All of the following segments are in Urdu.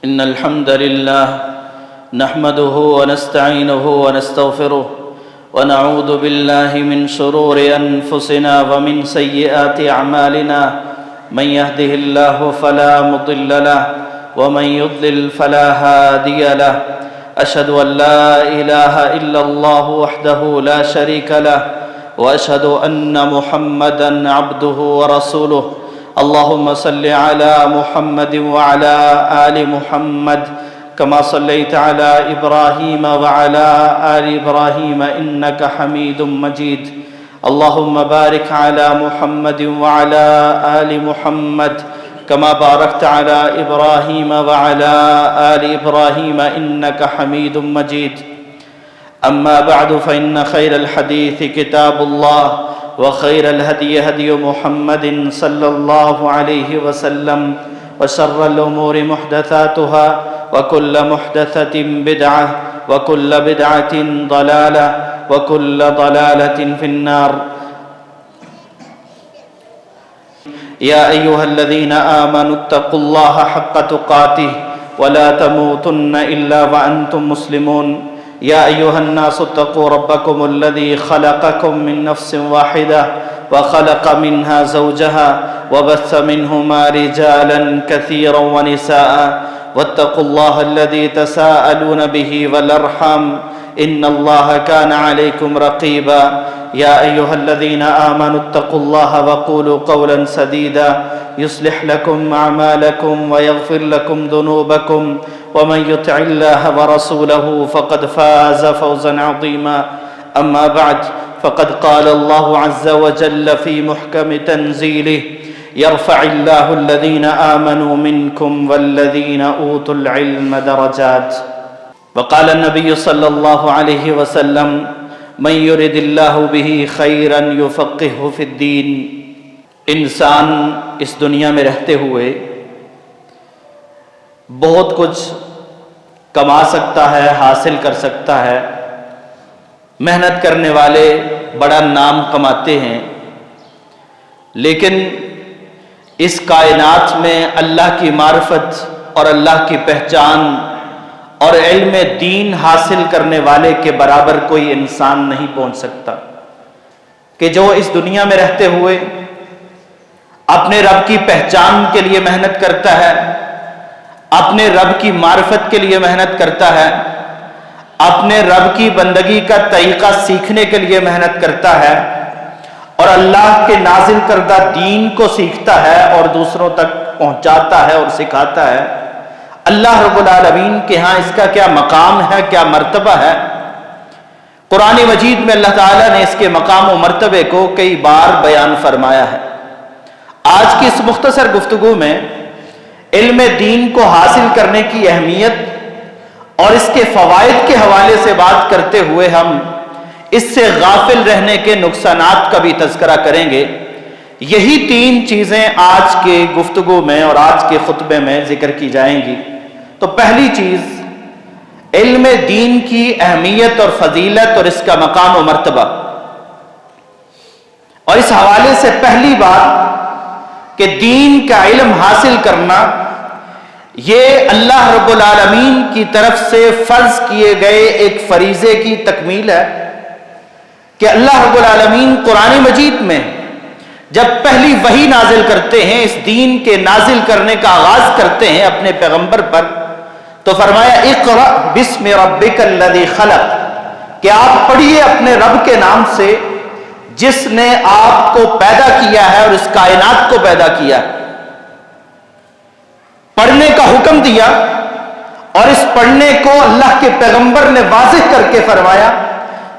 إن الحمد لله نحمده ونستعينه ونستغفره ونعوذ بالله من شرور أنفسنا ومن سيئات أعمالنا من يهده الله فلا مضل له ومن يضلل فلا هادي له أشهد أن لا إله إلا الله وحده لا شريك له وأشهد أن محمدًا عبده ورسوله اللهم صل على محمد وعلى آل محمد كما صليت على إبراهيم وعلى آل إبراهيم إنك حميد مجيد اللهم بارك على محمد وعلى آل محمد كما باركت على إبراهيم وعلى آل إبراهيم إنك حميد مجيد أما بعد فإن خير الحديث كتاب الله وخير الهدي هدي محمد صلى الله عليه وسلم وشر الأمور محدثاتها وكل محدثة بدعة وكل بدعة ضلالة وكل ضلالة في النار يا أيها الذين آمنوا اتقوا الله حق تقاته ولا تموتن إلا وأنتم مسلمون يا أيها الناس اتقوا ربكم الذي خلقكم من نفس واحدة وخلق منها زوجها وبث منهما رجالا كثيرا ونساء واتقوا الله الذي تساءلون به والأرحام إن الله كان عليكم رقيبا يا أيها الذين آمنوا اتقوا الله وقولوا قولا سديدا يصلح لكم أعمالكم ويغفر لكم ذنوبكم ومن يطع الله ورسوله فقد فاز فوزا عظيما أما بعد فقد قال الله عز وجل في محكم تنزيله يرفع الله الذين آمنوا منكم والذين أوتوا العلم درجات وقال النبي صلى الله عليه وسلم من يرد الله به خيرا يفقهه في الدين انسان اس دنیا میں رہتے ہوئے بہت کچھ کما سکتا ہے، حاصل کر سکتا ہے، محنت کرنے والے بڑا نام کماتے ہیں، لیکن اس کائنات میں اللہ کی معرفت اور اللہ کی پہچان اور علم دین حاصل کرنے والے کے برابر کوئی انسان نہیں پہنچ سکتا کہ جو اس دنیا میں رہتے ہوئے اپنے رب کی پہچان کے لیے محنت کرتا ہے، اپنے رب کی معرفت کے لیے محنت کرتا ہے، اپنے رب کی بندگی کا طریقہ سیکھنے کے لیے محنت کرتا ہے اور اللہ کے نازل کردہ دین کو سیکھتا ہے اور دوسروں تک پہنچاتا ہے اور سکھاتا ہے۔ اللہ رب العالمین کے ہاں اس کا کیا مقام ہے، کیا مرتبہ ہے؟ قرآن مجید میں اللہ تعالیٰ نے اس کے مقام و مرتبے کو کئی بار بیان فرمایا ہے۔ آج کی اس مختصر گفتگو میں علم دین کو حاصل کرنے کی اہمیت اور اس کے فوائد کے حوالے سے بات کرتے ہوئے ہم اس سے غافل رہنے کے نقصانات کا بھی تذکرہ کریں گے۔ یہی تین چیزیں آج کے گفتگو میں اور آج کے خطبے میں ذکر کی جائیں گی۔ تو پہلی چیز علم دین کی اہمیت اور فضیلت اور اس کا مقام و مرتبہ، اور اس حوالے سے پہلی بات کہ دین کا علم حاصل کرنا یہ اللہ رب العالمین کی طرف سے فرض کیے گئے ایک فریضے کی تکمیل ہے کہ اللہ رب العالمین قرآن مجید میں جب پہلی وحی نازل کرتے ہیں، اس دین کے نازل کرنے کا آغاز کرتے ہیں اپنے پیغمبر پر، تو فرمایا اقرأ بسم ربک الذی خلق، کہ آپ پڑھیے اپنے رب کے نام سے جس نے آپ کو پیدا کیا ہے اور اس کائنات کو پیدا کیا۔ پڑھنے کا حکم دیا اور اس پڑھنے کو اللہ کے پیغمبر نے واضح کر کے فرمایا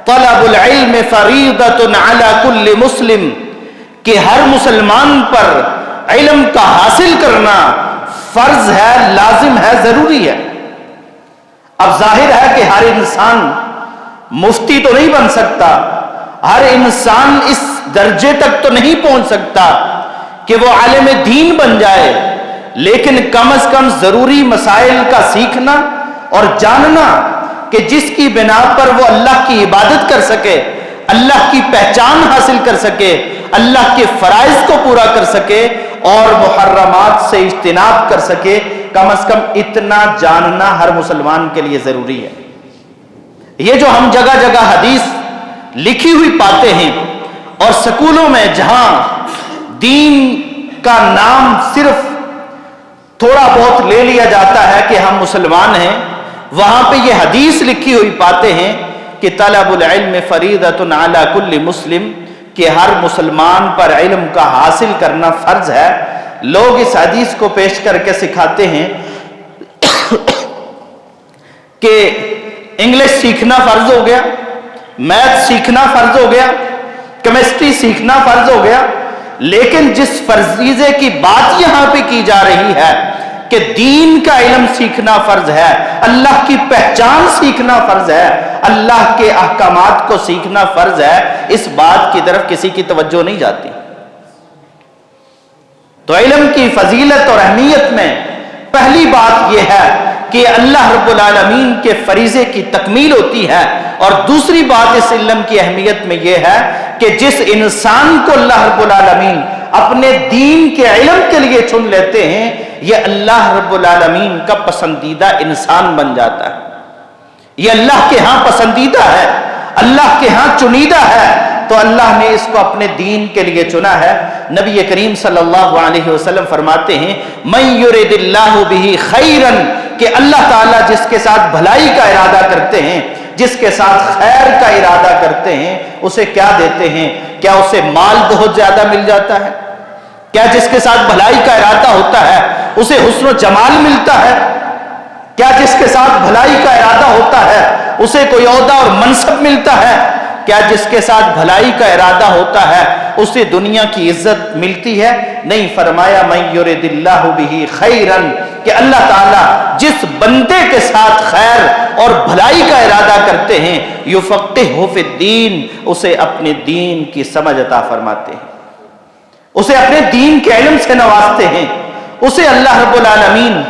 طلب العلم فریضۃ علی کل مسلم، کہ ہر مسلمان پر علم کا حاصل کرنا فرض ہے، لازم ہے، ضروری ہے۔ اب ظاہر ہے کہ ہر انسان مفتی تو نہیں بن سکتا، ہر انسان اس درجے تک تو نہیں پہنچ سکتا کہ وہ عالم دین بن جائے، لیکن کم از کم ضروری مسائل کا سیکھنا اور جاننا کہ جس کی بنا پر وہ اللہ کی عبادت کر سکے، اللہ کی پہچان حاصل کر سکے، اللہ کے فرائض کو پورا کر سکے اور محرمات سے اجتناب کر سکے، از کم اتنا جاننا ہر مسلمان کے لیے ضروری ہے۔ یہ جو ہم جگہ جگہ حدیث لکھی ہوئی پاتے ہیں اور سکولوں میں جہاں دین کا نام صرف تھوڑا بہت لے لیا جاتا ہے کہ ہم مسلمان ہیں، وہاں پہ یہ حدیث لکھی ہوئی پاتے ہیں کہ طلب العلم فریضۃ علی کل مسلم، کہ ہر مسلمان پر علم کا حاصل کرنا فرض ہے۔ لوگ اس حدیث کو پیش کر کے سکھاتے ہیں کہ انگلش سیکھنا فرض ہو گیا، میتھ سیکھنا فرض ہو گیا، کیمسٹری سیکھنا فرض ہو گیا، لیکن جس فریضے کی بات یہاں پہ کی جا رہی ہے کہ دین کا علم سیکھنا فرض ہے، اللہ کی پہچان سیکھنا فرض ہے، اللہ کے احکامات کو سیکھنا فرض ہے، اس بات کی طرف کسی کی توجہ نہیں جاتی۔ تو علم کی فضیلت اور اہمیت میں پہلی بات یہ ہے کہ اللہ رب العالمین کے فریضے کی تکمیل ہوتی ہے، اور دوسری بات اس علم کی اہمیت میں یہ ہے کہ جس انسان کو اللہ رب العالمین اپنے دین کے علم کے لیے چن لیتے ہیں، یہ اللہ رب العالمین کا پسندیدہ انسان بن جاتا ہے، یہ اللہ کے ہاں پسندیدہ ہے، اللہ کے ہاں چنیدہ ہے، تو اللہ نے اس کو اپنے دین کے لیے چنا ہے۔ نبی کریم صلی اللہ علیہ وسلم فرماتے ہیں من یرد اللہ بہ خیرا، کہ اللہ تعالیٰ جس کے ساتھ بھلائی کا ارادہ کرتے ہیں، جس کے ساتھ خیر کا ارادہ کرتے ہیں، اسے کیا دیتے ہیں؟ کیا اسے مال بہت زیادہ مل جاتا ہے؟ کیا جس کے ساتھ بھلائی کا ارادہ ہوتا ہے اسے حسن و جمال ملتا ہے؟ کیا جس کے ساتھ بھلائی کا ارادہ ہوتا ہے اسے کوئی عہدہ اور منصب ملتا ہے؟ کیا جس کے ساتھ بھلائی کا ارادہ ہوتا ہے اسے دنیا کی عزت ملتی ہے؟ نہیں، فرمایا من یرد اللہ بہ خیرا، کہ اللہ تعالیٰ جس بندے کے ساتھ خیر اور بھلائی کا ارادہ کرتے ہیں یفقہہ فی الدین، اسے اپنے دین کی سمجھ عطا فرماتے ہیں، اسے اپنے دین کے علم سے نوازتے ہیں، اسے اللہ رب العالمین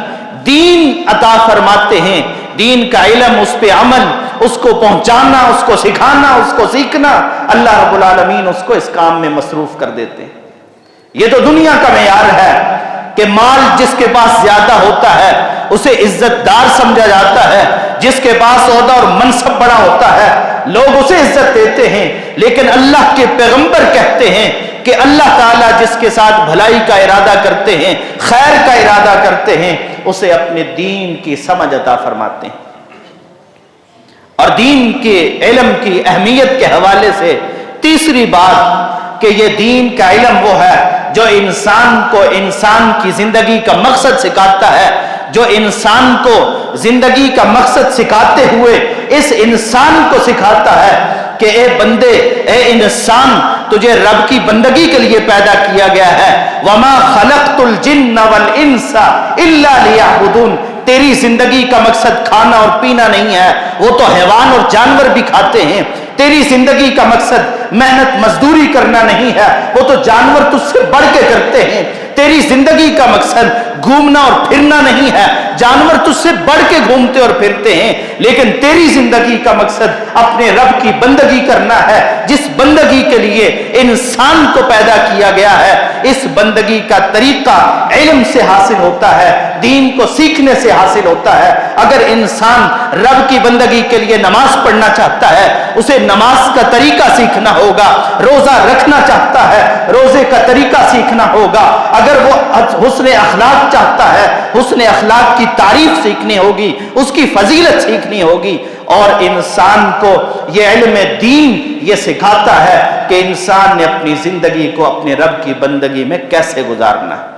دین عطا فرماتے ہیں، دین کا علم، اس پہ عمل، اس کو پہنچانا، اس کو سکھانا، اس کو سیکھنا، اللہ رب العالمین اس کو اس کام میں مصروف کر دیتے ہیں۔ یہ تو دنیا کا معیار ہے کہ مال جس کے پاس زیادہ ہوتا ہے اسے عزت دار سمجھا جاتا ہے، جس کے پاس عہدہ اور منصب بڑا ہوتا ہے لوگ اسے عزت دیتے ہیں، لیکن اللہ کے پیغمبر کہتے ہیں کہ اللہ تعالیٰ جس کے ساتھ بھلائی کا ارادہ کرتے ہیں، خیر کا ارادہ کرتے ہیں، اسے اپنے دین کی سمجھ عطا فرماتے ہیں۔ اور دین کے علم کی اہمیت کے حوالے سے تیسری بات کہ یہ دین کا علم وہ ہے جو انسان کو انسان کی زندگی کا مقصد سکھاتا ہے، جو انسان کو زندگی کا مقصد سکھاتے ہوئے اس انسان کو سکھاتا ہے کہ اے بندے، اے انسان، تجھے رب کی بندگی کے لیے پیدا کیا گیا ہے۔ وَمَا خَلَقْتُ الْجِنَّ وَالْإِنسَ إِلَّا لِيَعْبُدُونَ، تیری زندگی کا مقصد کھانا اور پینا نہیں ہے، وہ تو حیوان اور جانور بھی کھاتے ہیں۔ تیری زندگی کا مقصد محنت مزدوری کرنا نہیں ہے، وہ تو جانور تجھ سے بڑھ کے کرتے ہیں۔ تیری زندگی کا مقصد گھومنا اور پھرنا نہیں ہے، جانور تجھ سے بڑھ کے گھومتے اور پھرتے ہیں، لیکن تیری زندگی کا مقصد اپنے رب کی بندگی کرنا ہے، جس بندگی کے لیے انسان کو پیدا کیا گیا ہے۔ اس بندگی کا طریقہ علم سے حاصل ہوتا ہے، دین کو سیکھنے سے حاصل ہوتا ہے۔ اگر انسان رب کی بندگی کے لیے نماز پڑھنا چاہتا ہے، اسے نماز کا طریقہ سیکھنا ہوگا۔ روزہ رکھنا چاہتا ہے، روزے کا طریقہ سیکھنا ہوگا۔ اگر وہ حسن اخلاق چاہتا ہے، حسن اخلاق کی تعریف سیکھنی ہوگی، اس کی فضیلت سیکھنی ہوگی۔ اور انسان کو یہ علم دین یہ سکھاتا ہے کہ انسان نے اپنی زندگی کو اپنے رب کی بندگی میں کیسے گزارنا ہے۔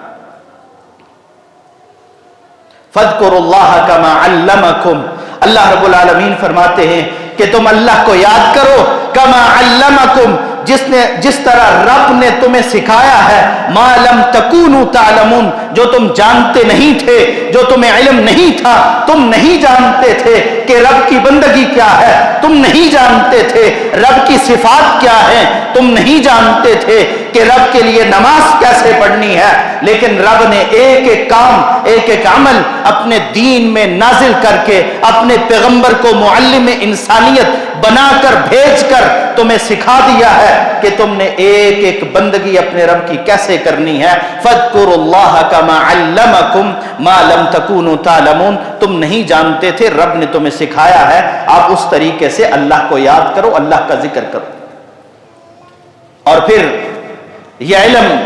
فَاذْكُرُوا اللَّهَ كَمَا عَلَّمَكُمْ، اللہ رب العالمین فرماتے ہیں کہ تم اللہ کو یاد کرو، کما علمکم، جس طرح رب نے تمہیں سکھایا ہے، ما لم تکونوا تعلمون، جو تم جانتے نہیں تھے، جو تمہیں علم نہیں تھا، تم نہیں جانتے تھے کہ رب کی بندگی کیا ہے، تم نہیں جانتے تھے رب کی صفات کیا ہے، تم نہیں جانتے تھے کہ رب کے لیے نماز کیسے پڑھنی ہے، لیکن رب نے ایک ایک کام، ایک ایک عمل اپنے دین میں نازل کر کے اپنے پیغمبر کو معلم انسانیت بنا کر بھیج کر تمہیں سکھا دیا ہے کہ تم نے ایک ایک بندگی اپنے رب کی کیسے کرنی ہے۔ فَاذْكُرُوا اللَّهَ كَمَا عَلَّمَكُمْ مَا لَمْ تَكُونُوا تَعْلَمُونَ، تم نہیں جانتے تھے، رب نے تمہیں سکھایا ہے، آپ اس طریقے سے اللہ کو یاد کرو، اللہ کا ذکر کرو۔ اور پھر یہ علم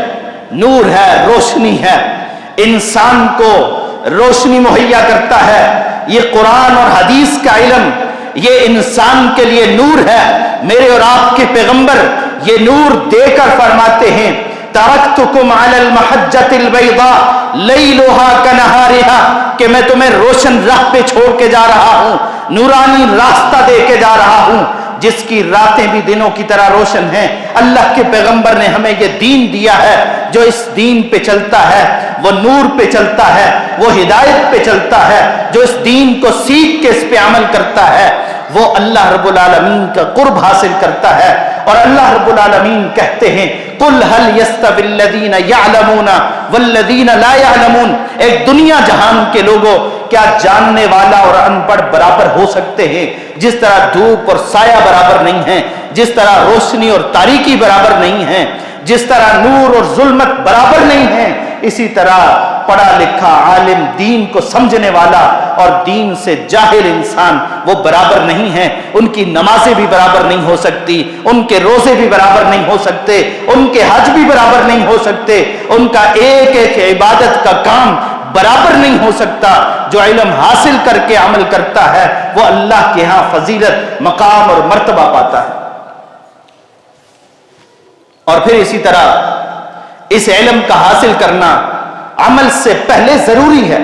نور ہے، روشنی ہے، انسان کو روشنی مہیا کرتا ہے۔ یہ قرآن اور حدیث کا علم یہ انسان کے لیے نور ہے۔ میرے اور آپ کے پیغمبر یہ نور دے کر فرماتے ہیں ترکتکم علی المحجۃ البیضاء لیلھا کنہارھا، کہ میں تمہیں روشن راہ پہ چھوڑ کے جا رہا ہوں، نورانی راستہ دے کے جا رہا ہوں جس کی راتیں بھی دنوں کی طرح روشن ہیں۔ اللہ کے پیغمبر نے ہمیں یہ دین دیا ہے، جو اس دین پہ چلتا ہے وہ نور پہ چلتا ہے، وہ ہدایت پہ چلتا ہے، جو اس دین کو سیکھ کے اس پہ عمل کرتا ہے وہ اللہ رب العالمین کا قرب حاصل کرتا ہے۔ اور اللہ رب العالمین کہتے ہیں قُلْ هَلْ يَسْتَوِي الَّذِينَ يَعْلَمُونَ وَالَّذِينَ لَا يَعْلَمُونَ، ایک دنیا جہان کے لوگوں، کیا جاننے والا اور ان پڑھ برابر ہو سکتے ہیں؟ جس طرح دھوپ اور سایہ برابر نہیں ہیں، جس طرح روشنی اور تاریکی برابر نہیں ہیں، جس طرح نور اور ظلمت برابر نہیں ہیں، اسی طرح پڑھا لکھا عالم دین کو سمجھنے والا اور دین سے جاہل انسان وہ برابر نہیں ہیں۔ ان کی نمازیں بھی برابر نہیں ہو سکتی، ان کے روزے بھی برابر نہیں ہو سکتے، ان کے حج بھی برابر نہیں ہو سکتے، ان کا ایک ایک عبادت کا کام برابر نہیں ہو سکتا۔ جو علم حاصل کر کے عمل کرتا ہے وہ اللہ کے ہاں فضیلت، مقام اور مرتبہ پاتا ہے۔ اور پھر اسی طرح اس علم کا حاصل کرنا عمل سے پہلے ضروری ہے۔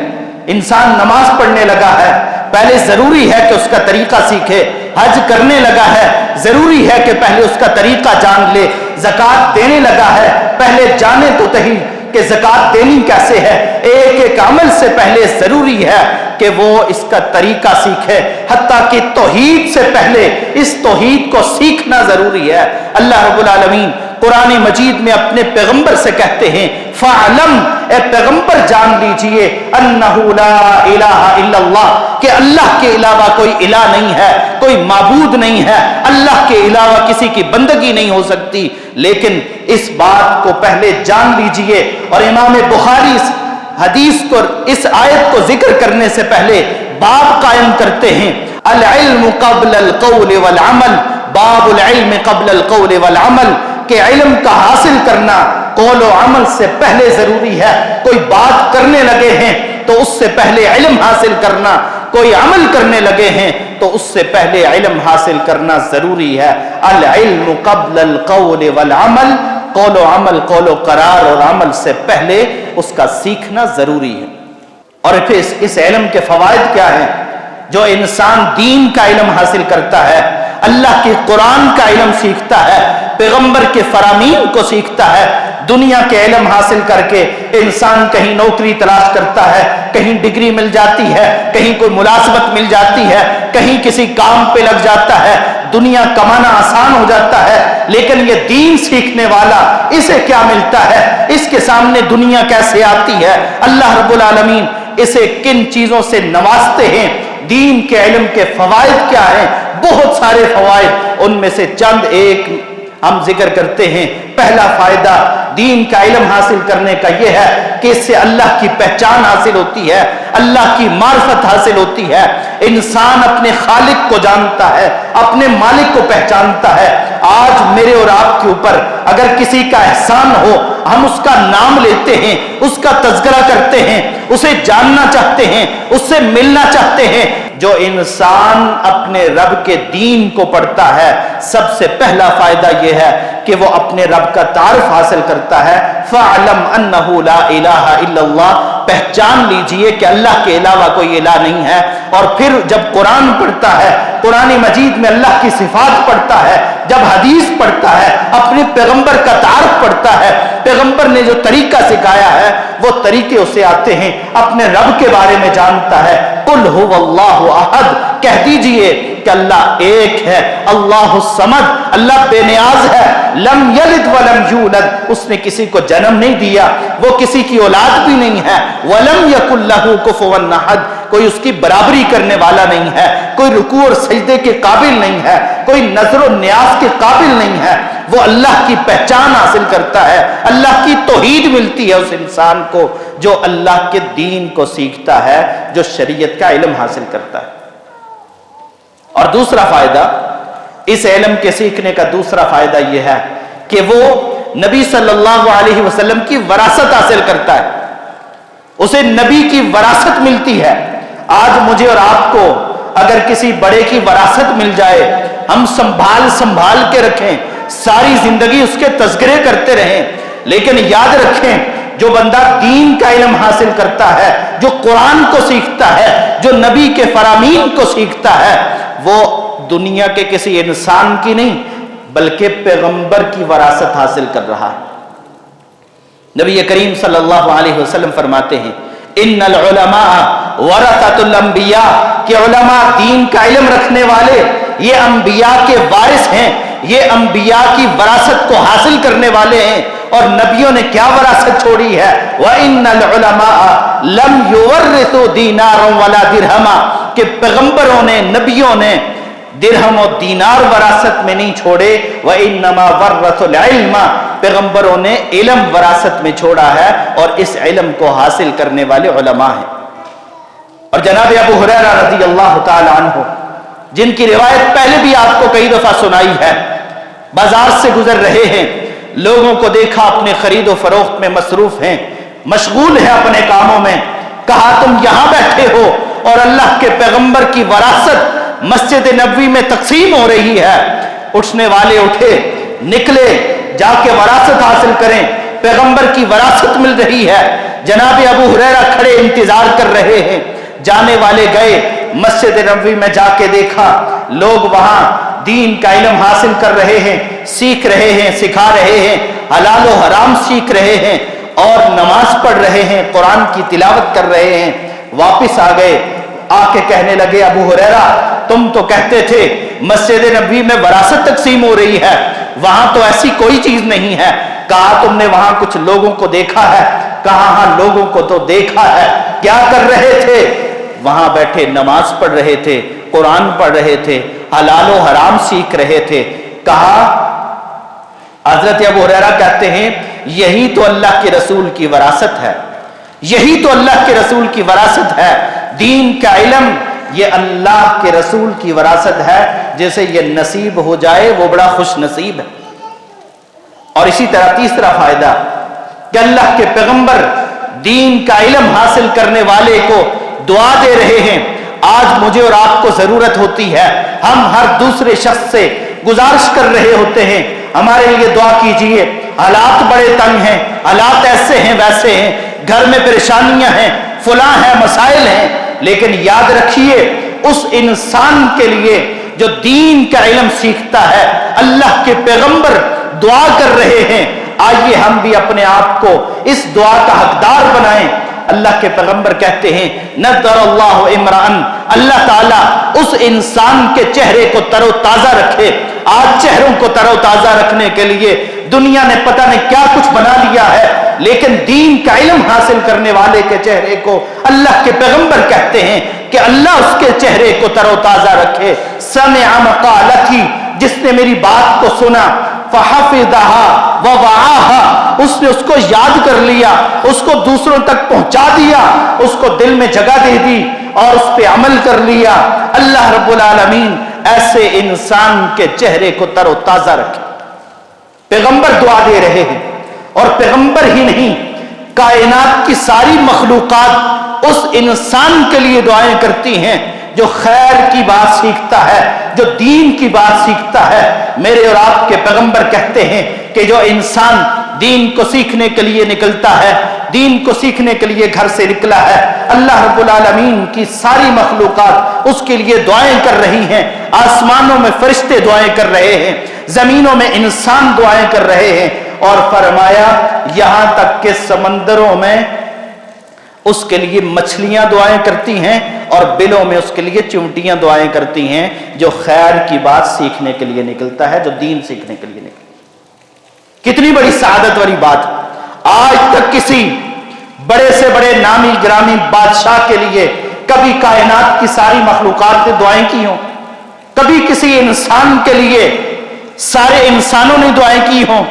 انسان نماز پڑھنے لگا ہے، پہلے ضروری ہے کہ اس کا طریقہ سیکھے۔ حج کرنے لگا ہے، ضروری ہے کہ پہلے اس کا طریقہ جان لے۔ زکوٰۃ دینے لگا ہے، پہلے جانے تو صحیح کہ زکوٰۃ دینی کیسے ہے۔ ایک ایک عمل سے پہلے ضروری ہے کہ وہ اس کا طریقہ سیکھے، حتیٰ کہ توحید سے پہلے اس توحید کو سیکھنا ضروری ہے۔ اللہ رب العالمین قرآن مجید میں اپنے پیغمبر سے کہتے ہیں فَعْلَمْ، اے پیغمبر جان لیجئے أَنَّهُ لَا إِلَهَ إِلَّا اللَّهُ، کہ اللہ کے علاوہ کوئی الہ نہیں ہے، کوئی معبود نہیں ہے، اللہ کے علاوہ کسی کی بندگی نہیں ہو سکتی۔ لیکن اس بات کو پہلے جان لیجئے۔ اور امام بخاری اس حدیث کو، اس آیت کو ذکر کرنے سے پہلے باب قائم کرتے ہیں العلم قبل القول والعمل، باب العلم قبل القول والعمل، کہ علم کا حاصل کرنا قول و عمل سے پہلے ضروری ہے۔ کوئی بات کرنے لگے ہیں تو اس سے پہلے علم حاصل کرنا، کوئی عمل کرنے لگے ہیں تو اس سے پہلے علم حاصل کرنا ضروری ہے۔ العلم قبل القول والعمل، قول و عمل، قول و قرار اور عمل سے پہلے اس کا سیکھنا ضروری ہے۔ اور پھر اس علم کے فوائد کیا ہیں؟ جو انسان دین کا علم حاصل کرتا ہے، اللہ کی قرآن کا علم سیکھتا ہے، پیغمبر کے فرامین کو سیکھتا ہے، دنیا کے علم حاصل کر کے انسان کہیں نوکری تلاش کرتا ہے، کہیں ڈگری مل جاتی ہے، کہیں کوئی ملازمت مل جاتی ہے، کہیں کسی کام پہ لگ جاتا ہے، دنیا کمانا آسان ہو جاتا ہے۔ لیکن یہ دین سیکھنے والا، اسے کیا ملتا ہے؟ اس کے سامنے دنیا کیسے آتی ہے؟ اللہ رب العالمین اسے کن چیزوں سے نوازتے ہیں؟ دین کے علم کے فوائد کیا ہیں؟ بہت سارے فوائد، ان میں سے چند ایک ہم ذکر کرتے ہیں۔ پہلا فائدہ دین کا علم حاصل کرنے کا یہ ہے کہ اس سے اللہ کی پہچان حاصل ہوتی ہے، اللہ کی معرفت حاصل ہوتی ہے۔ انسان اپنے خالق کو جانتا ہے، اپنے مالک کو پہچانتا ہے۔ آج میرے اور آپ کے اوپر اگر کسی کا احسان ہو، ہم اس کا نام لیتے ہیں، اس کا تذکرہ کرتے ہیں، اسے جاننا چاہتے ہیں، اس سے ملنا چاہتے ہیں۔ جو انسان اپنے رب کے دین کو پڑھتا ہے، سب سے پہلا فائدہ یہ ہے کہ وہ اپنے رب کا تعارف حاصل کرتا ہے۔ فَاعْلَمْ أَنَّهُ لَا إِلَهَ إِلَّا اللَّهُ، پہچان لیجئے کہ اللہ کے علاوہ کوئی الہ نہیں ہے۔ اور پھر جب قرآن پڑھتا ہے، قرآن مجید میں اللہ کی صفات پڑھتا ہے، جب حدیث پڑھتا ہے، اپنے پیغمبر کا تعارف پڑھتا ہے، پیغمبر نے جو طریقہ سکھایا ہے وہ طریقے اسے آتے ہیں، اپنے رب کے بارے میں جانتا ہے۔ قُلْ هُوَ اللَّهُ أَحَدٌ، کہہ دیجئے کہ اللہ ایک ہے، اللہ الصمد، اللہ بے نیاز ہے، لم یلد ولم یولد، اس نے کسی کو جنم نہیں دیا، وہ کسی کی اولاد بھی نہیں ہے، ولم یکن لہ کفوا احد، کوئی اس کی برابری کرنے والا نہیں ہے، کوئی رکوع اور سجدے کے قابل نہیں ہے، کوئی نظر و نیاز کے قابل نہیں ہے، وہ اللہ کی پہچان حاصل کرتا ہے، اللہ کی توحید ملتی ہے اس انسان کو جو اللہ کے دین کو سیکھتا ہے، جو شریعت کا علم حاصل کرتا ہے۔ اور دوسرا فائدہ اس علم کے سیکھنے کا دوسرا فائدہ یہ ہے کہ وہ نبی صلی اللہ علیہ وسلم کی وراثت حاصل کرتا ہے، اسے نبی کی وراثت ملتی ہے۔ آج مجھے اور آپ کو اگر کسی بڑے کی وراثت مل جائے، ہم سنبھال کے رکھیں، ساری زندگی اس کے تذکرے کرتے رہیں، لیکن یاد رکھیں جو بندہ دین کا علم حاصل کرتا ہے، جو قرآن کو سیکھتا ہے، جو نبی کے فرامین کو سیکھتا ہے، وہ دنیا کے کسی انسان کی نہیں بلکہ پیغمبر کی وراثت حاصل کر رہا ہے۔ نبی کریم صلی اللہ علیہ وسلم فرماتے ہیں ان العلماء ورثۃ الانبیاء، کہ علماء دین کا علم رکھنے والے یہ انبیاء کے وارث ہیں، یہ انبیاء کی وراثت کو حاصل کرنے والے ہیں۔ اور نبیوں نے کیا وراثت چھوڑی ہے؟ وَإِنَّ الْعُلَمَاءَ لَمْ يُوَرِّثُوا دِينَارًا وَلَا دِرْهَمًا، کہ پیغمبروں نے، نبیوں نے درہم و دینار وراثت میں نہیں چھوڑے، وَإِنَّمَا وَرَّثُوا الْعِلْمَ، پیغمبروں نے علم وراثت میں چھوڑا ہے، اور اس علم کو حاصل کرنے والے علماء ہیں۔ اور جناب ابو ہریرہ رضی اللہ تعالی عنہ، جن کی روایت پہلے بھی آپ کو کئی دفعہ سنائی ہے، بازار سے گزر رہے ہیں، لوگوں کو دیکھا اپنے خرید و فروخت میں مصروف ہیں، مشغول ہیں اپنے کاموں میں، کہا تم یہاں بیٹھے ہو اور اللہ کے پیغمبر کی وراثت مسجد نبوی میں تقسیم ہو رہی ہے۔ اٹھنے والے اٹھے، نکلے، جا کے وراثت حاصل کریں، پیغمبر کی وراثت مل رہی ہے۔ جناب ابو ہریرہ کھڑے انتظار کر رہے ہیں، جانے والے گئے، مسجد نبوی میں جا کے دیکھا لوگ وہاں دین کا علم حاصل کر رہے ہیں، سیکھ رہے ہیں، سکھا رہے ہیں، حلال و حرام سیکھ رہے ہیں، اور نماز پڑھ رہے ہیں، قرآن کی تلاوت کر رہے ہیں۔ واپس آ گئے، آ کے کہنے لگے ابو ہریرہ تم تو کہتے تھے مسجد نبوی میں وراثت تقسیم ہو رہی ہے، وہاں تو ایسی کوئی چیز نہیں ہے۔ کہا تم نے وہاں کچھ لوگوں کو دیکھا ہے؟ کہا ہاں لوگوں کو تو دیکھا ہے۔ کیا کر رہے تھے؟ وہاں بیٹھے نماز پڑھ رہے تھے، قرآن پڑھ رہے تھے، حلال و حرام سیکھ رہے تھے۔ کہا حضرت ابو ہریرہ کہتے ہیں یہی تو اللہ کے رسول کی وراثت ہے، یہی تو اللہ کے رسول کی وراثت ہے۔ دین کا علم یہ اللہ کے رسول کی وراثت ہے، جیسے یہ نصیب ہو جائے وہ بڑا خوش نصیب ہے۔ اور اسی طرح تیسرا فائدہ کہ اللہ کے پیغمبر دین کا علم حاصل کرنے والے کو دعا دے رہے ہیں۔ آج مجھے اور آپ کو ضرورت ہوتی ہے، ہم ہر دوسرے شخص سے گزارش کر رہے ہوتے ہیں ہمارے لیے دعا کیجئے، حالات بڑے تنگ ہیں، حالات ایسے ہیں ویسے ہیں، گھر میں پریشانیاں ہیں، فلاں ہیں، مسائل ہیں، لیکن یاد رکھیے اس انسان کے لیے جو دین کا علم سیکھتا ہے، اللہ کے پیغمبر دعا کر رہے ہیں۔ آئیے ہم بھی اپنے آپ کو اس دعا کا حقدار بنائیں۔ اللہ کے پیغمبر کہتے ہیں نذر اللہ امرأن، اللہ تعالیٰ اس انسان کے چہرے کو تر و تازہ رکھے۔ آج چہروں کو تر و تازہ رکھنے کے لیے دنیا نے پتہ نہیں کیا کچھ بنا لیا ہے، لیکن دین کا علم حاصل کرنے والے کے چہرے کو اللہ کے پیغمبر کہتے ہیں کہ اللہ اس کے چہرے کو تر و تازہ رکھے۔ سمع مقالتی، جس نے میری بات کو سنا، فحفظها ووعاها، اس نے اس کو یاد کر لیا، اس کو دوسروں تک پہنچا دیا، اس کو دل میں جگہ دے دی اور اس پہ عمل کر لیا۔ اللہ رب العالمین ایسے انسان کے چہرے کو تر و تازہ رکھے۔ پیغمبر دعا دے رہے ہیں، اور پیغمبر ہی نہیں، کائنات کی ساری مخلوقات اس انسان کے لیے دعائیں کرتی ہیں جو خیر کی بات سیکھتا ہے، جو دین کی بات سیکھتا ہے۔ میرے اور آپ کے پیغمبر کہتے ہیں کہ جو انسان دین کو سیکھنے کے لیے نکلتا ہے، دین کو سیکھنے کے لیے گھر سے نکلا ہے، اللہ رب العالمین کی ساری مخلوقات اس کے لیے دعائیں کر رہی ہیں۔ آسمانوں میں فرشتے دعائیں کر رہے ہیں، زمینوں میں انسان دعائیں کر رہے ہیں، اور فرمایا یہاں تک کہ سمندروں میں اس کے لیے مچھلیاں دعائیں کرتی ہیں، اور بلوں میں اس کے لیے چمٹیاں دعائیں کرتی ہیں جو خیر کی بات سیکھنے کے لیے نکلتا ہے، جو دین سیکھنے کے لیے نکلتا ہے۔ کتنی بڑی سعادت والی بات! آج تک کسی بڑے سے بڑے نامی گرامی بادشاہ کے لیے کبھی کائنات کی ساری مخلوقات نے دعائیں کی ہوں؟ کبھی کسی انسان کے لیے سارے انسانوں نے دعائیں کی ہوں،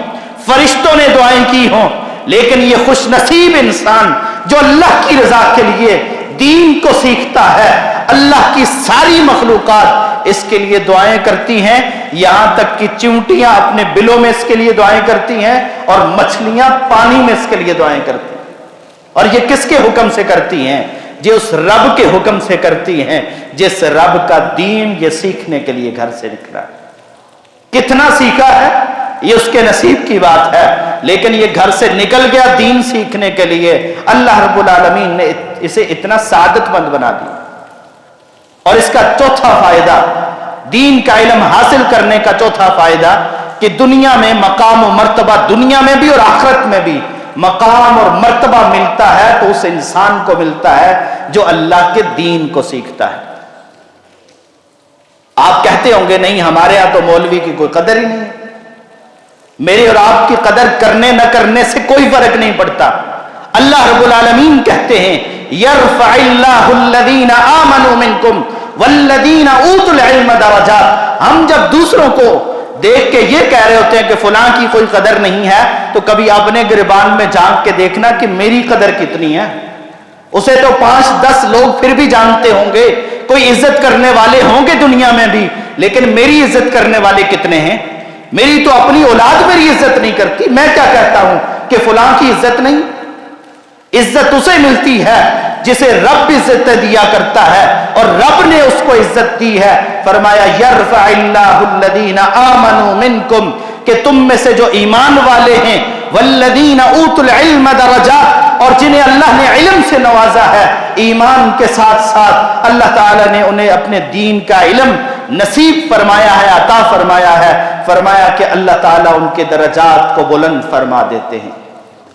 فرشتوں نے دعائیں کی ہوں؟ لیکن یہ خوش نصیب انسان جو اللہ کی رضا کے لیے دین کو سیکھتا ہے، اللہ کی ساری مخلوقات اس کے لیے دعائیں کرتی ہیں، یہاں تک کہ چونٹیاں اپنے بلوں میں اس کے لیے دعائیں کرتی ہیں اور مچھلیاں پانی میں اس کے لیے دعائیں کرتی ہیں۔ اور یہ کس کے حکم سے کرتی ہیں؟ یہ اس رب کے حکم سے کرتی ہیں جس رب کا دین یہ سیکھنے کے لیے گھر سے نکلا ہے۔ کتنا سیکھا ہے یہ اس کے نصیب کی بات ہے، لیکن یہ گھر سے نکل گیا دین سیکھنے کے لیے، اللہ رب العالمین نے اسے اتنا سعادت مند بنا دیا۔ اور اس کا چوتھا فائدہ، دین کا علم حاصل کرنے کا چوتھا فائدہ، کہ دنیا میں مقام و مرتبہ، دنیا میں بھی اور آخرت میں بھی مقام اور مرتبہ ملتا ہے تو اس انسان کو ملتا ہے جو اللہ کے دین کو سیکھتا ہے۔ آپ کہتے ہوں گے نہیں ہمارے ہاں تو مولوی کی کوئی قدر ہی نہیں ہے۔ میری اور آپ کی قدر کرنے نہ کرنے سے کوئی فرق نہیں پڑتا۔ اللہ رب العالمین کہتے ہیں یرفع اللہ الذین آمنوا منکم والذین اوتوا العلم درجات۔ ہم جب دوسروں کو دیکھ کے یہ کہہ رہے ہوتے ہیں کہ فلاں کی کوئی قدر نہیں ہے، تو کبھی اپنے گریبان میں جھانک کے دیکھنا کہ میری قدر کتنی ہے۔ اسے تو 5-10 لوگ پھر بھی جانتے ہوں گے، کوئی عزت کرنے والے ہوں گے دنیا میں بھی، لیکن میری عزت کرنے والے کتنے ہیں؟ میری تو اپنی اولاد میری عزت نہیں کرتی، میں کیا کہتا ہوں کہ فلاں کی عزت نہیں؟ عزت اسے ملتی ہے جسے رب عزت دیا کرتا ہے، اور رب نے اس کو عزت دی ہے۔ فرمایا یرفع اللہ الذین آمنوا منکم، کہ تم میں سے جو ایمان والے ہیں، والذین اوتوا العلم درجات، اور جنہیں اللہ نے علم سے نوازا ہے، ایمان کے ساتھ ساتھ اللہ تعالیٰ نے انہیں اپنے دین کا علم نصیب فرمایا ہے، عطا فرمایا ہے۔ فرمایا کہ اللہ تعالیٰ ان کے درجات کو بلند فرما دیتے ہیں،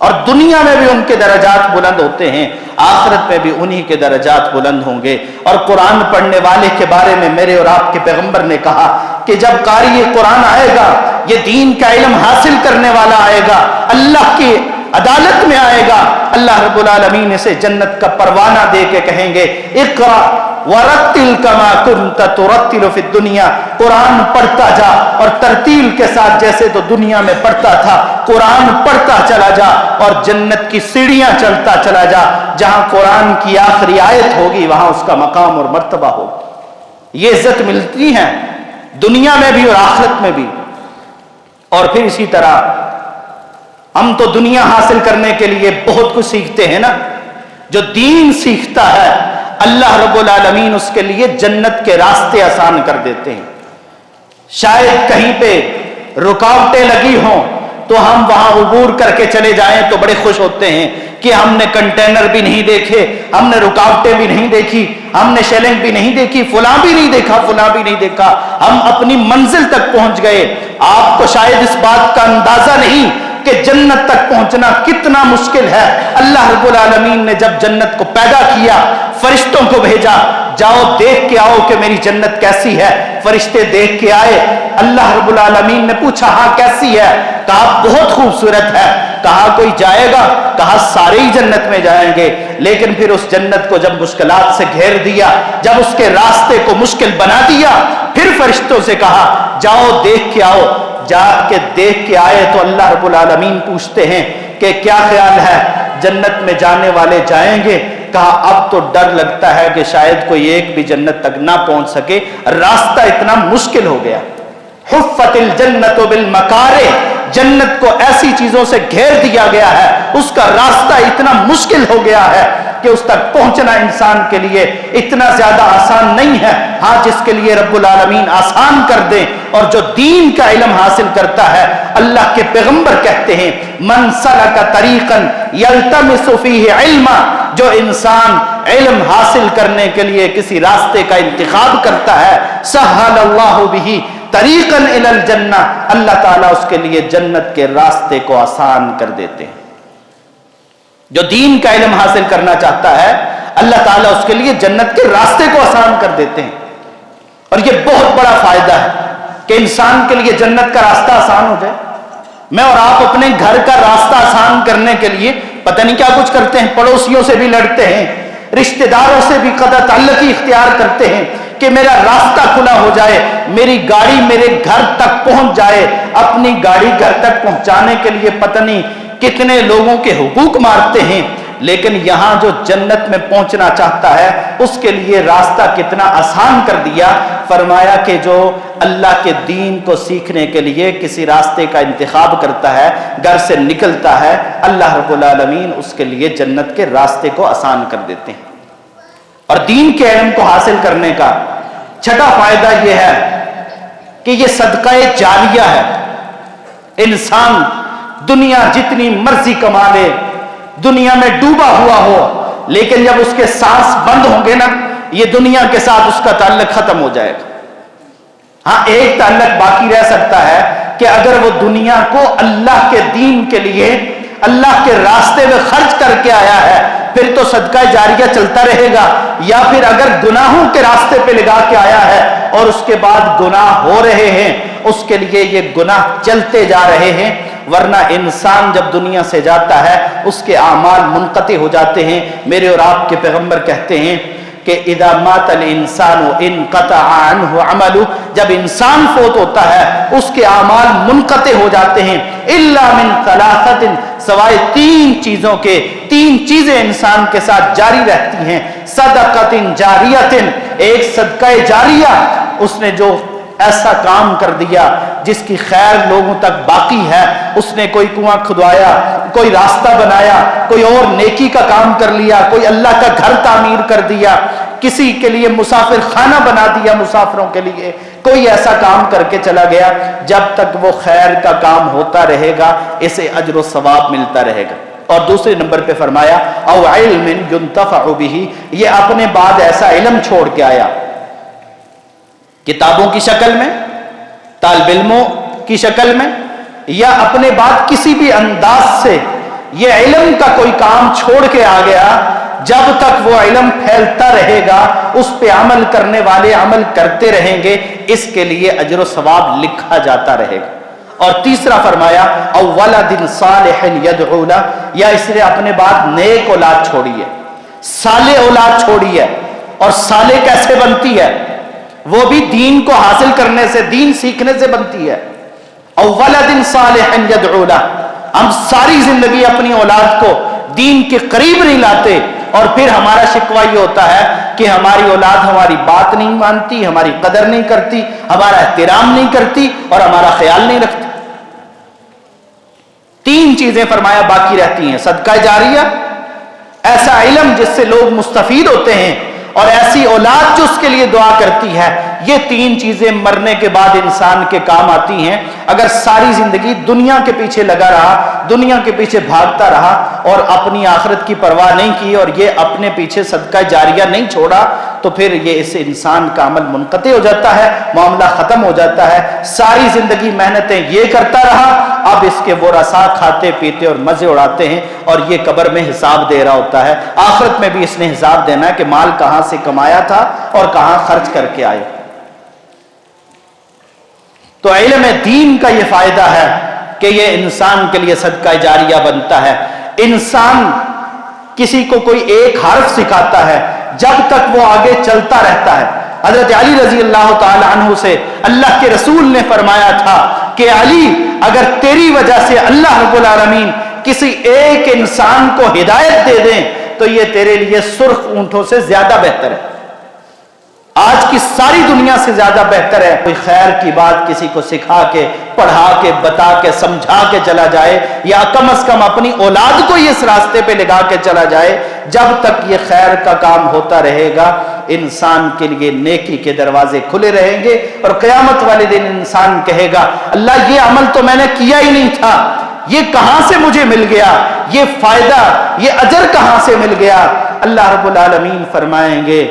اور دنیا میں بھی ان کے درجات بلند ہوتے ہیں، آخرت میں بھی انہی کے درجات بلند ہوں گے۔ اور قرآن پڑھنے والے کے بارے میں میرے اور آپ کے پیغمبر نے کہا کہ جب قاری قرآن آئے گا، یہ دین کا علم حاصل کرنے والا آئے گا، اللہ کی عدالت میں آئے گا، اللہ رب العالمین اسے جنت کا پروانہ دے کے کہیں گے اقرا ورتل کما کنت ترتل فی الدنیا، قرآن پڑھتا جا اور ترتیل کے ساتھ جیسے تو دنیا میں پڑھتا تھا، قرآن پڑھتا چلا جا اور جنت کی سیڑھیاں چلتا چلا جا، جہاں قرآن کی آخری آیت ہوگی وہاں اس کا مقام اور مرتبہ ہوگا۔ یہ عزت ملتی ہے دنیا میں بھی اور آخرت میں بھی۔ اور پھر اسی طرح ہم تو دنیا حاصل کرنے کے لیے بہت کچھ سیکھتے ہیں نا، جو دین سیکھتا ہے اللہ رب العالمین اس کے لیے جنت کے راستے آسان کر دیتے ہیں۔ شاید کہیں پہ رکاوٹیں لگی ہوں تو ہم وہاں عبور کر کے چلے جائیں تو بڑے خوش ہوتے ہیں کہ ہم نے کنٹینر بھی نہیں دیکھے، ہم نے رکاوٹیں بھی نہیں دیکھی، ہم نے شیلنگ بھی نہیں دیکھی، فلاں بھی نہیں دیکھا، فلاں بھی نہیں دیکھا، ہم اپنی منزل تک پہنچ گئے۔ آپ کو شاید اس بات کا اندازہ نہیں کہ جنت تک پہنچنا کتنا مشکل ہے۔ اللہ رب العالمین نے جب جنت کو پیدا کیا، فرشتوں کو بھیجا، جاؤ دیکھ کے آؤ کہ میری جنت کیسی ہے۔ فرشتے دیکھ کے آئے، اللہ رب العالمین نے پوچھا ہاں کیسی ہے؟ کہا بہت خوبصورت ہے۔ کہا کوئی جائے گا؟ کہا سارے ہی جنت میں جائیں گے۔ لیکن پھر اس جنت کو جب مشکلات سے گھیر دیا، جب اس کے راستے کو مشکل بنا دیا، پھر فرشتوں سے کہا جاؤ دیکھ کے آؤ۔ جا کے دیکھ کے آئے تو اللہ رب العالمین پوچھتے ہیں کہ کیا خیال ہے جنت میں جانے والے جائیں گے؟ کہا اب تو ڈر لگتا ہے کہ شاید کوئی ایک بھی جنت تک نہ پہنچ سکے، راستہ اتنا مشکل ہو گیا۔ حفت الجنت بالمکارہ، جنت کو ایسی چیزوں سے گھیر دیا گیا ہے، اس کا راستہ اتنا مشکل ہو گیا ہے کہ اس تک پہنچنا انسان کے لیے اتنا زیادہ آسان نہیں ہے۔ ہاں جس کے لیے رب العالمین آسان کر دیں، اور جو دین کا علم حاصل کرتا ہے، اللہ کے پیغمبر کہتے ہیں من سلک طریقا یلتمس فیہ علما، جو انسان علم حاصل کرنے کے لیے کسی راستے کا انتخاب کرتا ہے، سہل اللہ بہ طریقا الی الجنہ، اللہ تعالیٰ اس کے لیے جنت کے راستے کو آسان کر دیتے ہیں۔ جو دین کا علم حاصل کرنا چاہتا ہے، اللہ تعالیٰ اس کے لیے جنت کے راستے کو آسان کر دیتے ہیں. اور یہ بہت بڑا فائدہ ہے کہ انسان کے لیے جنت کا راستہ آسان ہو جائے. میں اور آپ اپنے گھر کا راستہ آسان کرنے کے لیے پتہ نہیں کیا کچھ کرتے ہیں. پڑوسیوں سے بھی لڑتے ہیں, رشتہ داروں سے بھی قطع تعلقی اختیار کرتے ہیں کہ میرا راستہ کھلا ہو جائے, میری گاڑی میرے گھر تک پہنچ جائے. اپنی گاڑی گھر تک پہنچانے کے لیے پتہ نہیں کتنے لوگوں کے حقوق مارتے ہیں. لیکن یہاں جو جنت میں پہنچنا چاہتا ہے اس کے لیے راستہ کتنا آسان کر دیا. فرمایا کہ جو اللہ کے دین کو سیکھنے کے لیے کسی راستے کا انتخاب کرتا ہے, گھر سے نکلتا ہے, اللہ رب العالمین اس کے لیے جنت کے راستے کو آسان کر دیتے ہیں. اور دین کے علم کو حاصل کرنے کا چھٹا فائدہ یہ ہے کہ یہ صدقہ جاریہ ہے. انسان دنیا جتنی مرضی کما لے, دنیا میں ڈوبا ہوا ہو, لیکن جب اس کے سانس بند ہوں گے نا, یہ دنیا کے ساتھ اس کا تعلق ختم ہو جائے گا. ہاں, ایک تعلق باقی رہ سکتا ہے کہ اگر وہ دنیا کو اللہ کے دین کے لیے اللہ کے راستے میں خرچ کر کے آیا ہے پھر تو صدقہ جاریہ چلتا رہے گا. یا پھر اگر گناہوں کے راستے پہ لگا کے آیا ہے اور اس کے بعد گناہ ہو رہے ہیں, اس کے لیے یہ گناہ چلتے جا رہے ہیں. ورنہ انسان جب دنیا سے جاتا ہے اس کے اعمال منقطع ہو جاتے ہیں. میرے اور آپ کے پیغمبر کہتے ہیں کہ اذا مات الانسان انقطع عنہ عمله, جب انسان فوت ہوتا ہے اس کے اعمال منقطع ہو جاتے ہیں. الا من ثلاثۃ, سوائے تین چیزوں کے. تین چیزیں انسان کے ساتھ جاری رہتی ہیں. صدقۃ جاریۃ, ایک صدقہ جاریہ, اس نے جو ایسا کام کر دیا جس کی خیر لوگوں تک باقی ہے. اس نے کوئی کنواں کھدوایا, کوئی راستہ بنایا, کوئی اور نیکی کا کام کر لیا, کوئی اللہ کا گھر تعمیر کر دیا, کسی کے لیے مسافر خانہ بنا دیا مسافروں کے لیے, کوئی ایسا کام کر کے چلا گیا. جب تک وہ خیر کا کام ہوتا رہے گا اسے اجر و ثواب ملتا رہے گا. اور دوسرے نمبر پہ فرمایا او علم ينتفع به, یہ اپنے بعد ایسا علم چھوڑ کے آیا, کتابوں کی شکل میں, طالب علموں کی شکل میں, یا اپنے بعد کسی بھی انداز سے یہ علم کا کوئی کام چھوڑ کے آ گیا. جب تک وہ علم پھیلتا رہے گا اس پہ عمل کرنے والے عمل کرتے رہیں گے, اس کے لیے اجر و ثواب لکھا جاتا رہے گا. اور تیسرا فرمایا او ولد صالح يدعو له, یا اس نے اپنے بعد نیک اولاد چھوڑی ہے, صالح اولاد چھوڑی ہے. اور صالح کیسے بنتی ہے؟ وہ بھی دین کو حاصل کرنے سے, دین سیکھنے سے بنتی ہے. او ولد صالح يدعو له, ہم ساری زندگی اپنی اولاد کو دین کے قریب نہیں لاتے اور پھر ہمارا شکوہ یہ ہوتا ہے کہ ہماری اولاد ہماری بات نہیں مانتی, ہماری قدر نہیں کرتی, ہمارا احترام نہیں کرتی اور ہمارا خیال نہیں رکھتی. تین چیزیں فرمایا باقی رہتی ہیں, صدقہ جاریہ, ایسا علم جس سے لوگ مستفید ہوتے ہیں, اور ایسی اولاد جو اس کے لیے دعا کرتی ہے. یہ تین چیزیں مرنے کے بعد انسان کے کام آتی ہیں. اگر ساری زندگی دنیا کے پیچھے لگا رہا, دنیا کے پیچھے بھاگتا رہا اور اپنی آخرت کی پرواہ نہیں کی اور یہ اپنے پیچھے صدقہ جاریہ نہیں چھوڑا تو پھر یہ اس انسان کا عمل منقطع ہو جاتا ہے, معاملہ ختم ہو جاتا ہے. ساری زندگی محنتیں یہ کرتا رہا, اب اس کے وہ رسا کھاتے پیتے اور مزے اڑاتے ہیں اور یہ قبر میں حساب دے رہا ہوتا ہے. آخرت میں بھی اس نے حساب دینا ہے کہ مال کہاں سے کمایا تھا اور کہاں خرچ کر کے آئے. تو علم دین کا یہ فائدہ ہے کہ یہ انسان کے لیے صدقہ جاریہ بنتا ہے. انسان کسی کو کوئی ایک حرف سکھاتا ہے جب تک وہ آگے چلتا رہتا ہے. حضرت علی رضی اللہ تعالی عنہ سے اللہ کے رسول نے فرمایا تھا کہ علی, اگر تیری وجہ سے اللہ رب العالمین کسی ایک انسان کو ہدایت دے دیں تو یہ تیرے لیے سرخ اونٹوں سے زیادہ بہتر ہے, آج کی ساری دنیا سے زیادہ بہتر ہے. کوئی خیر کی بات کسی کو سکھا کے, پڑھا کے, بتا کے, سمجھا کے چلا جائے, یا کم از کم اپنی اولاد کو اس راستے پہ لگا کے چلا جائے. جب تک یہ خیر کا کام ہوتا رہے گا انسان کے لیے نیکی کے دروازے کھلے رہیں گے, اور قیامت والے دن انسان کہے گا اللہ یہ عمل تو میں نے کیا ہی نہیں تھا, یہ کہاں سے مجھے مل گیا, یہ فائدہ, یہ اجر کہاں سے مل گیا. اللہ رب العالمین فرمائیں گے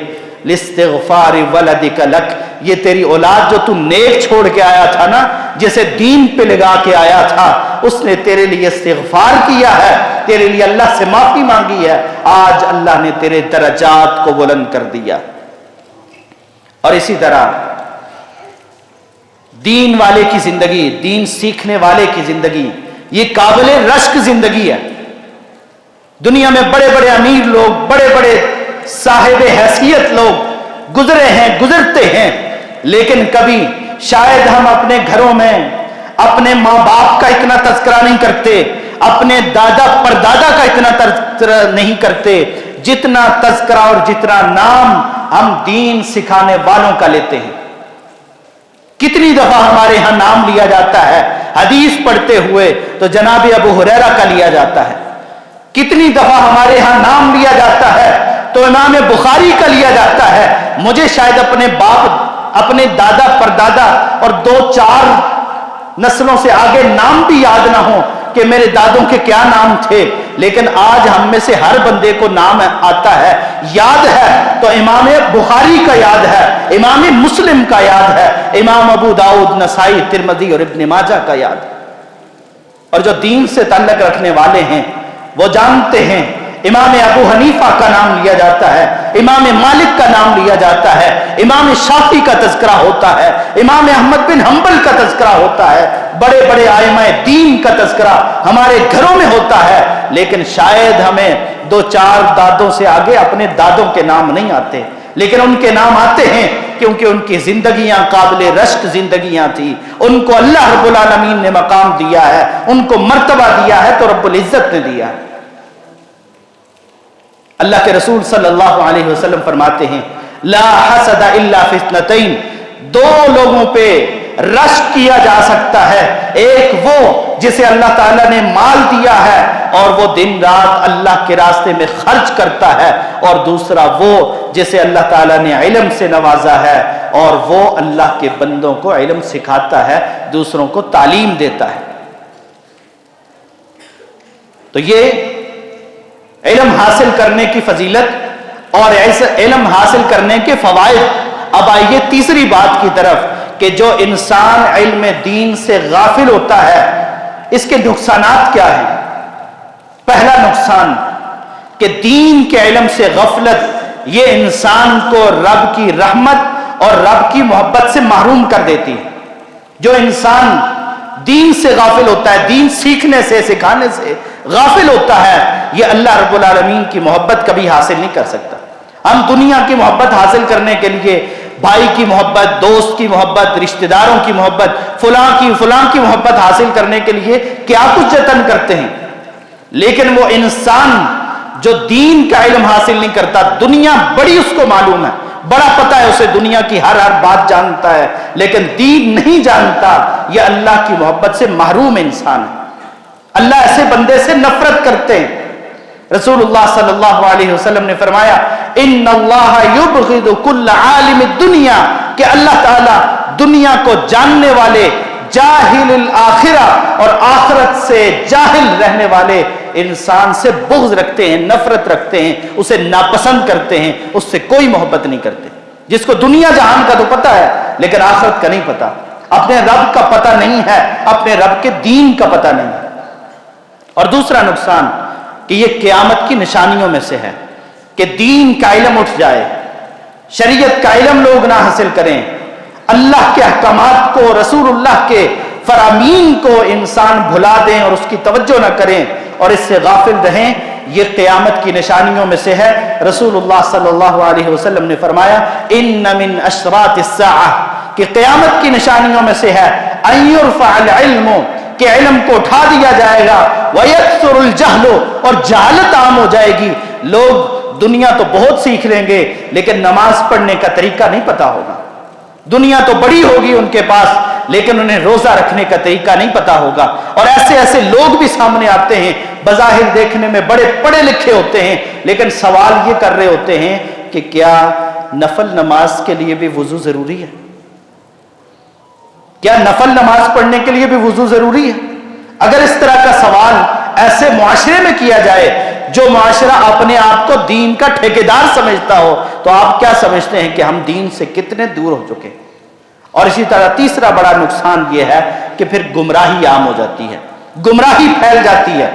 لاستغفار ولدک لک, یہ تیری اولاد جو تو نیک چھوڑ کے آیا تھا نا, جسے دین پہ لگا کے آیا تھا, اس نے تیرے لیے استغفار کیا ہے, تیرے لیے اللہ سے معافی مانگی ہے، آج اللہ نے تیرے درجات کو بلند کر دیا۔ اور اسی طرح دین والے کی زندگی، دین سیکھنے والے کی زندگی، یہ قابل رشک زندگی ہے۔ دنیا میں بڑے بڑے امیر لوگ، بڑے بڑے صاحب حیثیت لوگ گزرے ہیں، گزرتے ہیں، لیکن کبھی شاید ہم اپنے گھروں میں اپنے ماں باپ کا اتنا تذکرہ نہیں کرتے، اپنے دادا پردادا کا اتنا تذکرہ نہیں کرتے جتنا تذکرہ اور جتنا نام ہم دین سکھانے والوں کا لیتے ہیں۔ کتنی دفعہ ہمارے ہاں نام لیا جاتا ہے، حدیث پڑھتے ہوئے تو جناب ابو ہریرہ کا لیا جاتا ہے، کتنی دفعہ ہمارے ہاں نام لیا جاتا ہے تو امام بخاری کا لیا جاتا ہے۔ مجھے شاید اپنے باپ، اپنے دادا پردادا اور 2-4 نسلوں سے آگے نام بھی یاد نہ ہو کہ میرے دادوں کے کیا نام تھے، لیکن آج ہم میں سے ہر بندے کو نام آتا ہے، یاد ہے تو امام بخاری کا یاد ہے، امام مسلم کا یاد ہے، امام ابو داؤد، نسائی، ترمذی اور ابن ماجہ کا یاد ہے۔ اور جو دین سے تعلق رکھنے والے ہیں وہ جانتے ہیں امام ابو حنیفہ کا نام لیا جاتا ہے، امام مالک کا نام لیا جاتا ہے، امام شافعی کا تذکرہ ہوتا ہے، امام احمد بن حنبل کا تذکرہ ہوتا ہے، بڑے بڑے ائمہ دین کا تذکرہ ہمارے گھروں میں ہوتا ہے، لیکن شاید ہمیں 2-4 دادوں سے آگے اپنے دادوں کے نام نہیں آتے، لیکن ان کے نام آتے ہیں کیونکہ ان کی زندگیاں قابل رشک زندگیاں تھی، ان کو اللہ رب العالمین نے مقام دیا ہے، ان کو مرتبہ دیا ہے تو رب العزت نے دیا ہے۔ اللہ کے رسول صلی اللہ علیہ وسلم فرماتے ہیں لا حسد الا فی اثنتین، 2 لوگوں پہ رشک کیا جا سکتا ہے، ایک وہ جسے اللہ تعالیٰ نے مال دیا ہے اور وہ دن رات اللہ کے راستے میں خرچ کرتا ہے، اور دوسرا وہ جسے اللہ تعالیٰ نے علم سے نوازا ہے اور وہ اللہ کے بندوں کو علم سکھاتا ہے، دوسروں کو تعلیم دیتا ہے۔ تو یہ علم حاصل کرنے کی فضیلت اور علم حاصل کرنے کے فوائد۔ اب آئیے تیسری بات کی طرف کہ جو انسان علم دین سے غافل ہوتا ہے اس کے نقصانات کیا ہیں۔ پہلا نقصان کہ دین کے علم سے غفلت یہ انسان کو رب کی رحمت اور رب کی محبت سے محروم کر دیتی ہے۔ جو انسان دین سے غافل ہوتا ہے، دین سیکھنے سے، سکھانے سے غافل ہوتا ہے، یہ اللہ رب العالمین کی محبت کبھی حاصل نہیں کر سکتا۔ ہم دنیا کی محبت حاصل کرنے کے لیے بھائی کی محبت، دوست کی محبت، رشتہ داروں کی محبت، فلاں کی محبت حاصل کرنے کے لیے کیا کچھ جتن کرتے ہیں، لیکن وہ انسان جو دین کا علم حاصل نہیں کرتا، دنیا بڑی اس کو معلوم ہے، بڑا پتا ہے اسے، دنیا کی ہر بات جانتا ہے، لیکن دین نہیں جانتا، یہ اللہ کی محبت سے محروم انسان ہے۔ اللہ ایسے بندے سے نفرت کرتے ہیں۔ رسول اللہ صلی اللہ علیہ وسلم نے فرمایا ان اللہ یبغض کل عالم الدنیا، کہ اللہ تعالیٰ دنیا کو جاننے والے، جاہل الآخرہ، اور آخرت سے جاہل رہنے والے انسان سے بغض رکھتے ہیں، نفرت رکھتے ہیں، اسے ناپسند کرتے ہیں، اس سے کوئی محبت نہیں کرتے۔ جس کو دنیا جہان کا تو پتہ ہے لیکن آخرت کا نہیں پتہ، اپنے رب کا پتہ نہیں ہے، اپنے رب کے دین کا پتہ نہیں ہے۔ اور دوسرا نقصان کہ یہ قیامت کی نشانیوں میں سے ہے کہ دین کا علم اٹھ جائے، شریعت کا علم لوگ نہ حاصل کریں، اللہ کے احکامات کو، رسول اللہ کے فرامین کو انسان بھلا دیں اور اس کی توجہ نہ کریں اور اس سے غافل رہیں، یہ قیامت کی نشانیوں میں سے ہے۔ رسول اللہ صلی اللہ علیہ وسلم نے فرمایا ان من اشراط الساعہ، کہ قیامت کی نشانیوں میں سے ہے ان یرفع العلم، کہ علم کو اٹھا دیا جائے گا، وَيَكْثُرُ الْجَهْلُ، اور جہالت عام ہو جائے گی۔ لوگ دنیا تو بہت سیکھ لیں گے لیکن نماز پڑھنے کا طریقہ نہیں پتا ہوگا، دنیا تو بڑی ہوگی ان کے پاس لیکن انہیں روزہ رکھنے کا طریقہ نہیں پتا ہوگا۔ اور ایسے لوگ بھی سامنے آتے ہیں، بظاہر دیکھنے میں بڑے پڑھے لکھے ہوتے ہیں لیکن سوال یہ کر رہے ہوتے ہیں کہ کیا نفل نماز کے لیے بھی وضو ضروری ہے؟ کیا نفل نماز پڑھنے کے لیے بھی وضو ضروری ہے؟ اگر اس طرح کا سوال ایسے معاشرے میں کیا جائے جو معاشرہ اپنے آپ کو دین کا ٹھیکیدار سمجھتا ہو، تو آپ کیا سمجھتے ہیں کہ ہم دین سے کتنے دور ہو چکے؟ اور اسی طرح تیسرا بڑا نقصان یہ ہے کہ پھر گمراہی عام ہو جاتی ہے، گمراہی پھیل جاتی ہے۔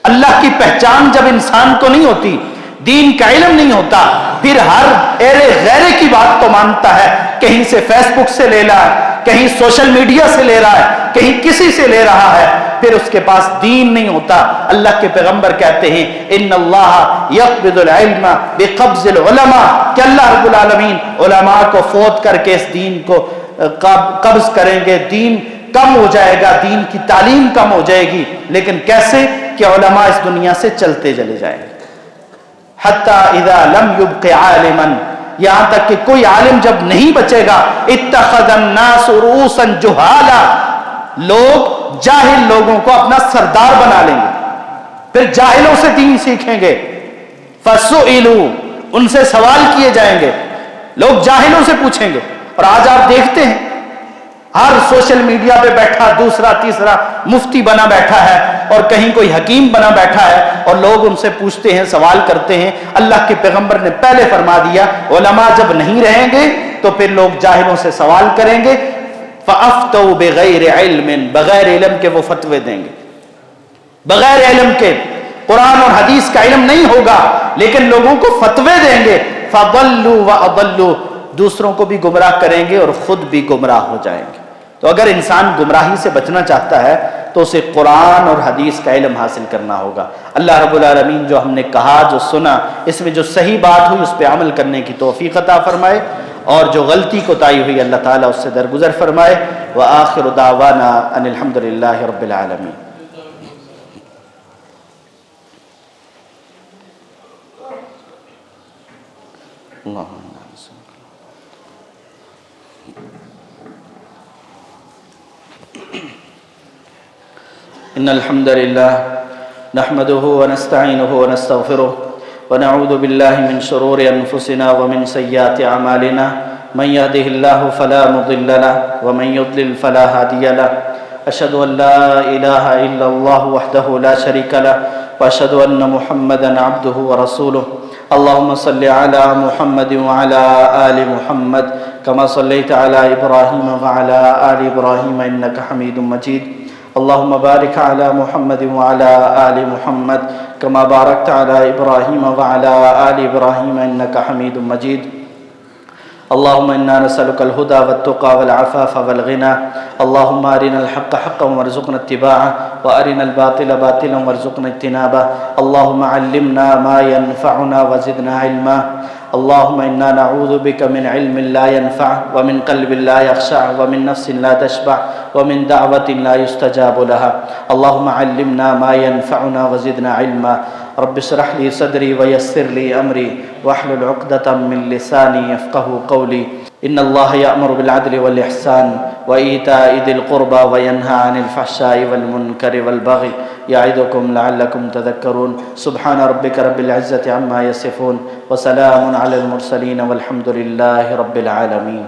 اللہ کی پہچان جب انسان کو نہیں ہوتی، دین کا علم نہیں ہوتا، پھر ہر ایرے غیرے کی بات تو مانتا ہے، کہیں سے فیس بک سے لے رہا ہے، کہیں سوشل میڈیا سے لے رہا ہے، کہیں کسی سے لے رہا ہے، پھر اس کے پاس دین نہیں ہوتا۔ اللہ کے پیغمبر کہتے ہیں ان اللہ یقبض العلم بقبض العلماء، کہ اللہ رب العالمین علماء کو فوت کر کے اس دین کو قبض کریں گے، دین کم ہو جائے گا، دین کی تعلیم کم ہو جائے گی، لیکن کیسے؟ کہ علماء اس دنیا سے چلتے چلے جائیں گے، حتی اذا لم یبق عالما، یہاں تک کہ کوئی عالم جب نہیں بچے گا، اتخذ الناس رؤوسا جہالا، لوگ جاہل لوگوں کو اپنا سردار بنا لیں گے، پھر جاہلوں سے دین سیکھیں گے، فسئلوا، ان سے سوال کیے جائیں گے، لوگ جاہلوں سے پوچھیں گے۔ اور آج آپ دیکھتے ہیں ہر سوشل میڈیا پہ بیٹھا دوسرا تیسرا مفتی بنا بیٹھا ہے، اور کہیں کوئی حکیم بنا بیٹھا ہے، اور لوگ ان سے پوچھتے ہیں، سوال کرتے ہیں۔ اللہ کے پیغمبر نے پہلے فرما دیا علماء جب نہیں رہیں گے تو پھر لوگ جاہلوں سے سوال کریں گے، فَأَفْتَوْا بِغَيْرِ عِلْمٍ، بغیر علم کے وہ فتوے دیں گے، بغیر علم کے، قرآن اور حدیث کا علم نہیں ہوگا لیکن لوگوں کو فتوے دیں گے، فَضَلُّوا وَأَضَلُّوا، دوسروں کو بھی گمراہ کریں گے اور خود بھی گمراہ ہو جائیں گے۔ تو اگر انسان گمراہی سے بچنا چاہتا ہے تو اسے قرآن اور حدیث کا علم حاصل کرنا ہوگا۔ اللہ رب العالمین جو ہم نے کہا، جو سنا، اس میں جو صحیح بات ہوئی اس پہ عمل کرنے کی توفیق عطا فرمائے، اور جو غلطی کوتاہی ہوئی اللہ تعالیٰ اس سے درگزر فرمائے۔ وآخر دعوانا ان الحمد للہ رب العالمین۔ ان الحمد للہ نحمده ونستعینه ونستغفره ونعوذ باللہ من شرور انفسنا ومن سیئات اعمالنا، من يهده الله فلا مضل له ومن يضلل فلا هادي له، اشهد ان لا اله الا الله وحده لا شريك له واشهد ان محمدا عبده ورسوله۔ اللهم صل على محمد وعلى آل محمد كما صليت على إبراهيم وعلى آل إبراهيم إنك حميد مجيد۔ اللهم بارك على محمد وعلى آل محمد كما باركت على إبراهيم وعلى آل إبراهيم إنك حميد مجيد۔ اللهم إنا نسألك الهدى والتقى والعفاف والغنى، اللهم أرنا الحق حقا وارزقنا اتباعه وأرنا الباطل باطلا وارزقنا اجتنابه، اللهم علمنا ما ينفعنا وزدنا علما، اللهم إنا نعوذ بك من علم لا ينفع ومن قلب لا يخشع ومن نفس لا تشبع ومن دعوة لا يستجاب لها، اللهم علمنا ما ينفعنا وزدنا علما، رب اشرح لي صدري ويسر لي أمري واحلل عقدة من لساني يفقهوا قولي۔ إن الله يأمر بالعدل والإحسان وإيتاء ذي القربى وينهى عن الفحشاء والمنكر والبغي يعظكم لعلكم تذكرون۔ سبحان ربك رب العزة عما يصفون وسلام على المرسلين والحمد لله رب العالمين۔